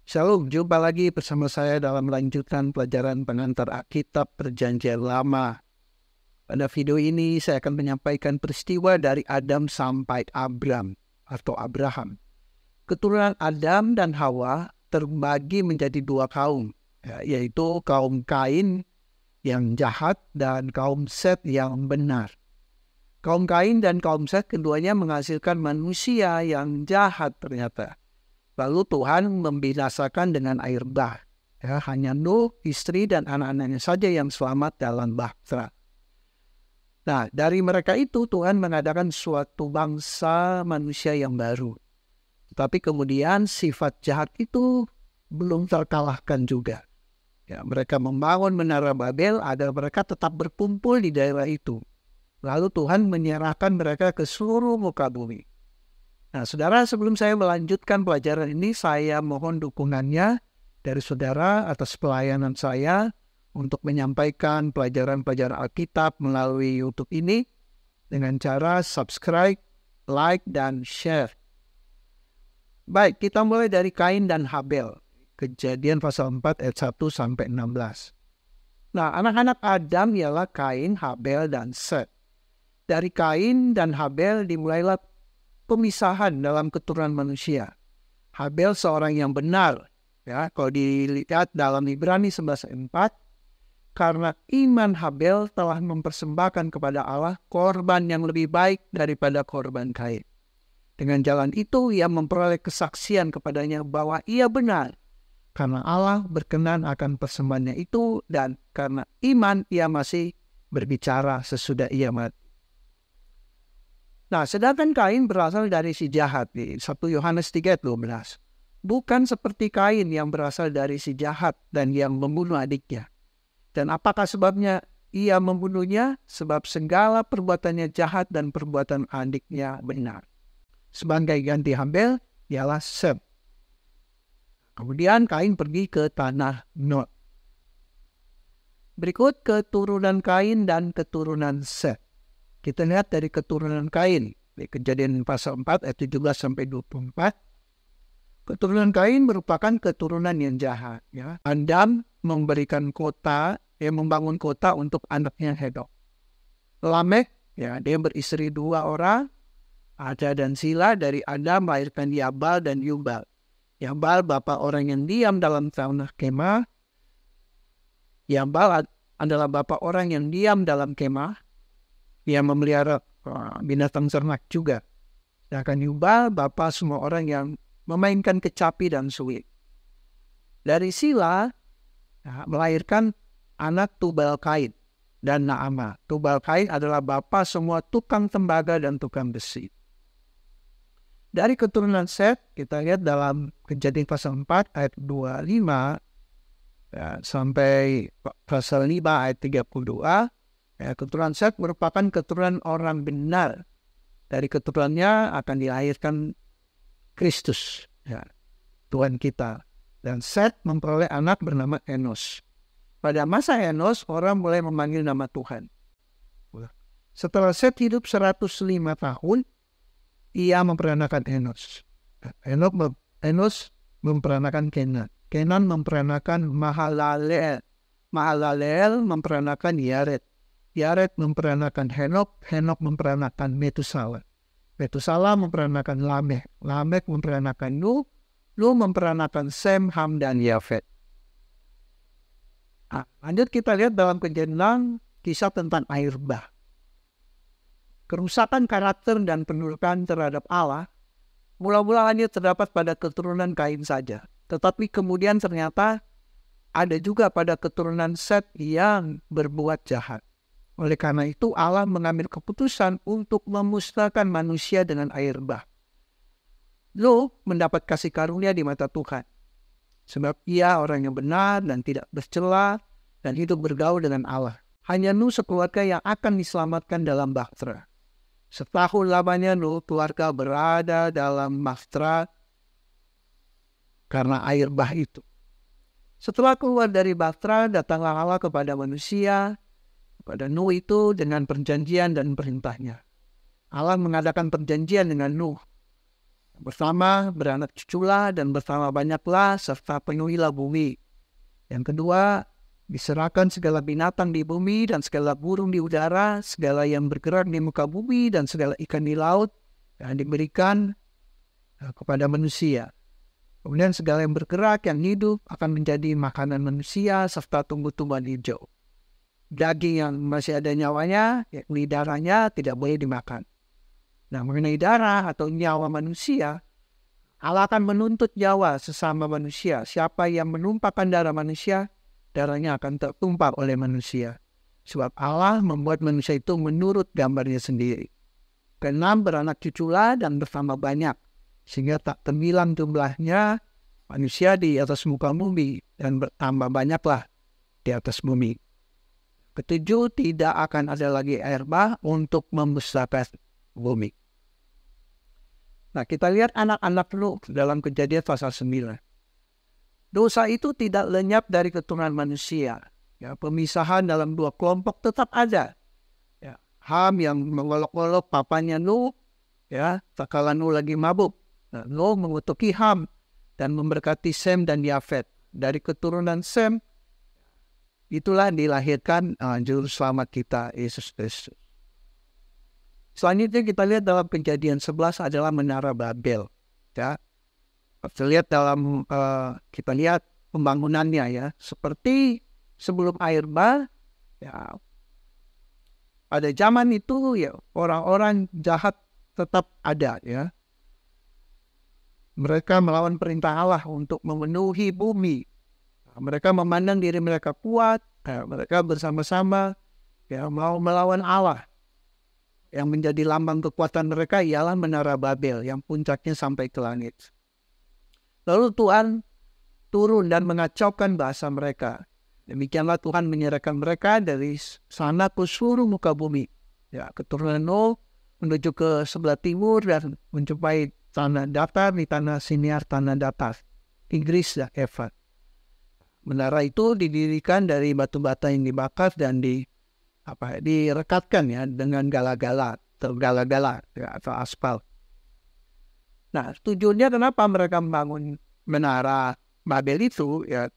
Shalom, jumpa lagi bersama saya dalam melanjutkan pelajaran pengantar Alkitab Perjanjian Lama. Pada video ini saya akan menyampaikan peristiwa dari Adam sampai Abram atau Abraham. Keturunan Adam dan Hawa terbagi menjadi dua kaum, yaitu kaum Kain yang jahat dan kaum Set yang benar. Kaum Kain dan kaum Set keduanya menghasilkan manusia yang jahat ternyata. Lalu Tuhan membinasakan dengan air bah. Hanya Nuh, istri dan anak-anaknya saja yang selamat dalam bahtera. Nah, dari mereka itu Tuhan mengadakan suatu bangsa manusia yang baru. Tapi kemudian sifat jahat itu belum terkalahkan juga. Mereka membangun menara Babel agar mereka tetap berkumpul di daerah itu. Lalu Tuhan menyerahkan mereka ke seluruh muka bumi. Nah, saudara, sebelum saya melanjutkan pelajaran ini, saya mohon dukungannya dari saudara atas pelayanan saya untuk menyampaikan pelajaran-pelajaran Alkitab melalui YouTube ini dengan cara subscribe, like, dan share. Baik, kita mulai dari Kain dan Habel. Kejadian pasal 4 ayat 1 sampai 16. Nah, anak-anak Adam ialah Kain, Habel, dan Set. Dari Kain dan Habel dimulailah pemisahan dalam keturunan manusia. Habel seorang yang benar. Kalau dilihat dalam Ibrani 11:4, karena iman Habel telah mempersembahkan kepada Allah korban yang lebih baik daripada korban Kain. Dengan jalan itu ia memperoleh kesaksian kepadanya bahwa ia benar. Karena Allah berkenan akan persembahannya itu, dan karena iman ia masih berbicara sesudah ia mati. Nah, sedangkan Kain berasal dari si jahat di 1 Yohanes 3:12. Bukan seperti Kain yang berasal dari si jahat dan yang membunuh adiknya. Dan apakah sebabnya ia membunuhnya? Sebab segala perbuatannya jahat dan perbuatan adiknya benar. Sebagai ganti Habel ialah Set. Kemudian Kain pergi ke tanah Nod. Berikut keturunan Kain dan keturunan Set. Kita lihat dari keturunan Kain. Di Kejadian pasal 4 ayat 17 sampai 24. Keturunan Kain merupakan keturunan yang jahat. Adam memberikan kota, membangun kota untuk anaknya Henok. Lamek, dia beristri 2 orang. Ada dan Sila. Dari Adam melahirkan Yabal dan Yubal. Yabal bapa orang yang diam dalam tanah kemah. Yabal adalah bapa orang yang diam dalam kemah. Ia memelihara binatang ternak juga. Sedangkan Yubal bapa semua orang yang memainkan kecapi dan suit. Dari Sila melahirkan anak Tubal Kain dan Naamah. Tubal Kain adalah bapa semua tukang tembaga dan tukang besi. Dari keturunan Set, kita lihat dalam Kejadian pasal 4 ayat 25 sampai pasal 5 ayat 32. Keturunan Set merupakan keturunan orang benar. Dari keturunannya akan dilahirkan Kristus, Tuhan kita. Dan Set memperoleh anak bernama Enos. Pada masa Enos, orang mulai memanggil nama Tuhan. Setelah Set hidup 105 tahun, ia memperanakan Enos. Enos memperanakan Kenan. Kenan memperanakan Mahalaleel. Mahalaleel memperanakan Yared. Yared memperanakan Henok. Henok memperanakan Metusala. Metusala memperanakan Lamek. Lamek memperanakan Nuh. Nuh memperanakan Sem, Ham, dan Yafet. Lanjut kita lihat dalam Kejadian kisah tentang air bah. Kerusakan karakter dan pendudukan terhadap Allah mula-mula hanya terdapat pada keturunan Kain saja. Tetapi kemudian ternyata ada juga pada keturunan Set yang berbuat jahat. Oleh karena itu Allah mengambil keputusan untuk memusnahkan manusia dengan air bah. Nuh mendapat kasih karunia di mata Tuhan. Sebab ia orang yang benar dan tidak bercela dan hidup bergaul dengan Allah. Hanya Nuh sekeluarga yang akan diselamatkan dalam bahtera. Setahun lamanya Nuh keluarga berada dalam bahtera karena air bah itu. Setelah keluar dari bahtera, datanglah Allah kepada manusia, kepada Nuh itu dengan perjanjian dan perintahnya. Allah mengadakan perjanjian dengan Nuh. Bersama beranak cuculah dan bersama banyaklah serta penuhilah bumi. Yang kedua, diserahkan segala binatang di bumi dan segala burung di udara, segala yang bergerak di muka bumi dan segala ikan di laut yang diberikan kepada manusia. Kemudian segala yang bergerak, yang hidup akan menjadi makanan manusia serta tumbuh-tumbuhan hijau. Daging yang masih ada nyawanya, yakni darahnya, tidak boleh dimakan. Nah, mengenai darah atau nyawa manusia, Allah akan menuntut nyawa sesama manusia. Siapa yang menumpahkan darah manusia, darahnya akan tertumpah oleh manusia. Sebab Allah membuat manusia itu menurut gambarnya sendiri. Keenam, beranak cuculah dan bersama banyak, sehingga tak terbilang jumlahnya manusia di atas muka bumi dan bertambah banyaklah di atas bumi. Ketujuh, tidak akan ada lagi air bah untuk membesarkan bumi. Nah, kita lihat anak-anak Lut dalam Kejadian pasal 9. Dosa itu tidak lenyap dari keturunan manusia. Ya, pemisahan dalam dua kelompok tetap ada. Ya, Ham yang mengolok-olok papanya Nuh, ya, tak kala Nuh lagi mabuk. Nah, Nuh mengutuki Ham dan memberkati Sem dan Yafet. Dari keturunan Sem, itulah dilahirkan juru selamat kita, Yesus Kristus. Selanjutnya kita lihat dalam Kejadian 11 adalah Menara Babel. Ya, kita lihat pembangunannya ya, seperti sebelum air bah, ya, pada zaman itu ya orang-orang jahat tetap ada ya. Mereka melawan perintah Allah untuk memenuhi bumi. Mereka memandang diri mereka kuat, mereka bersama-sama ya mau melawan Allah. Yang menjadi lambang kekuatan mereka ialah Menara Babel yang puncaknya sampai ke langit. Lalu Tuhan turun dan mengacaukan bahasa mereka. Demikianlah Tuhan menyerahkan mereka dari sana ke seluruh muka bumi. Ya, keturunan Nuh menuju ke sebelah timur dan mencapai tanah datar di tanah Siniar, tanah datar, Inggris dan Efrat. Menara itu didirikan dari batu bata yang dibakar dan direkatkan ya dengan gala-gala ya, atau aspal. Nah, tujuannya kenapa mereka membangun Menara Babel itu ya,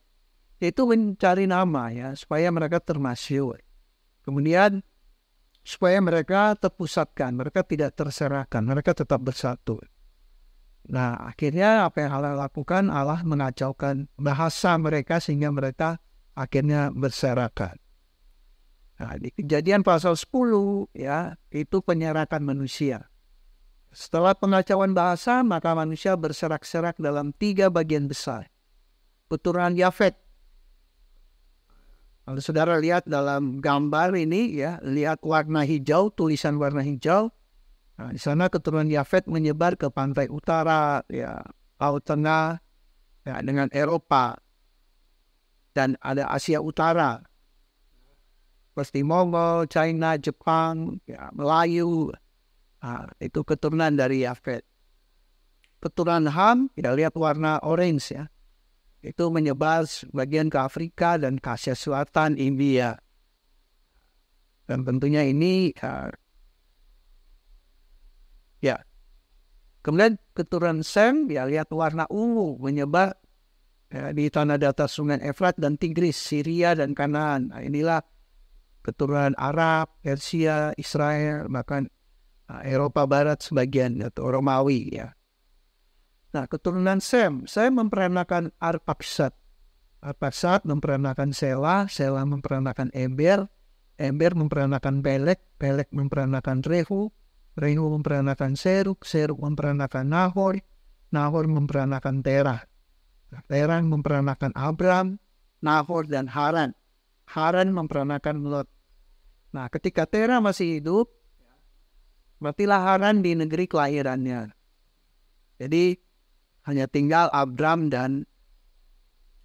itu mencari nama ya supaya mereka termasyhur. Kemudian supaya mereka terpusatkan, mereka tidak terserahkan, mereka tetap bersatu. Nah, akhirnya apa yang Allah lakukan, Allah mengacaukan bahasa mereka sehingga mereka akhirnya berserakan. Nah, di Kejadian pasal 10 ya, itu penyerakan manusia. Setelah pengacauan bahasa, maka manusia berserak-serak dalam 3 bagian besar. Keturunan Yafet. Kalau saudara lihat dalam gambar ini ya, lihat warna hijau, tulisan warna hijau. Nah, di sana keturunan Yafet menyebar ke pantai utara, ya, Laut Tengah, ya, dengan Eropa, dan ada Asia Utara, seperti Mongol, China, Jepang, ya, Melayu. Nah, itu keturunan dari Yafet. Keturunan Ham, kita lihat warna orange ya, itu menyebar bagian ke Afrika dan ke Asia Selatan, India. Dan tentunya ini ya. Kemudian keturunan Sem, ya lihat warna ungu menyebar ya, di tanah datar Sungai Efrat dan Tigris, Syria dan Kanaan. Nah, inilah keturunan Arab, Persia, Israel, bahkan Eropa Barat sebagian atau Romawi ya. Nah, keturunan Sem memperanakan Arpaksad. Arpaksad memperanakan Sela, Sela memperanakan Eber, Eber memperanakan Pelek, Pelek memperanakan Rehu, Rehu memperanakan Seruk, Seruk memperanakan Nahor, Nahor memperanakan Terah. Terah memperanakan Abram, Nahor dan Haran. Haran memperanakan Lot. Nah, ketika Terah masih hidup, berartilah Haran di negeri kelahirannya. Jadi hanya tinggal Abram dan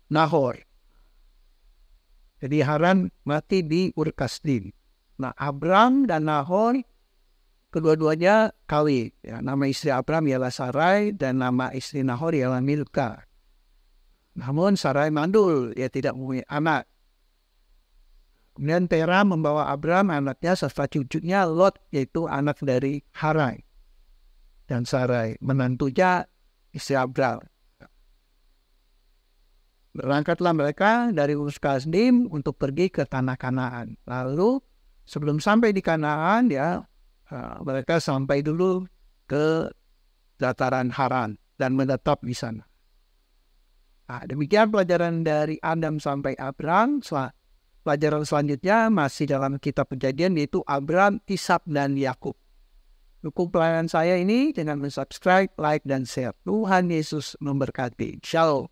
Nahor. Jadi Haran mati di Ur-Kasdim. Nah, Abram dan Nahor kedua-duanya kawin. Ya, nama istri Abram ialah Sarai dan nama istri Nahor ialah Milka. Namun Sarai mandul, ia tidak mempunyai anak. Kemudian Terah membawa Abram anaknya serta cucunya Lot, yaitu anak dari Haran. dan Sarai, menantunya istri Abram. Berangkatlah mereka dari Ur Kasdim untuk pergi ke tanah Kanaan. Lalu sebelum sampai di Kanaan, mereka sampai dulu ke dataran Haran dan menetap di sana. Nah, demikian pelajaran dari Adam sampai Abram. Pelajaran selanjutnya masih dalam kitab Kejadian, yaitu Abram, Ishak, dan Yakub. Dukung pelayanan saya ini dengan subscribe, like, dan share. Tuhan Yesus memberkati. Shalom.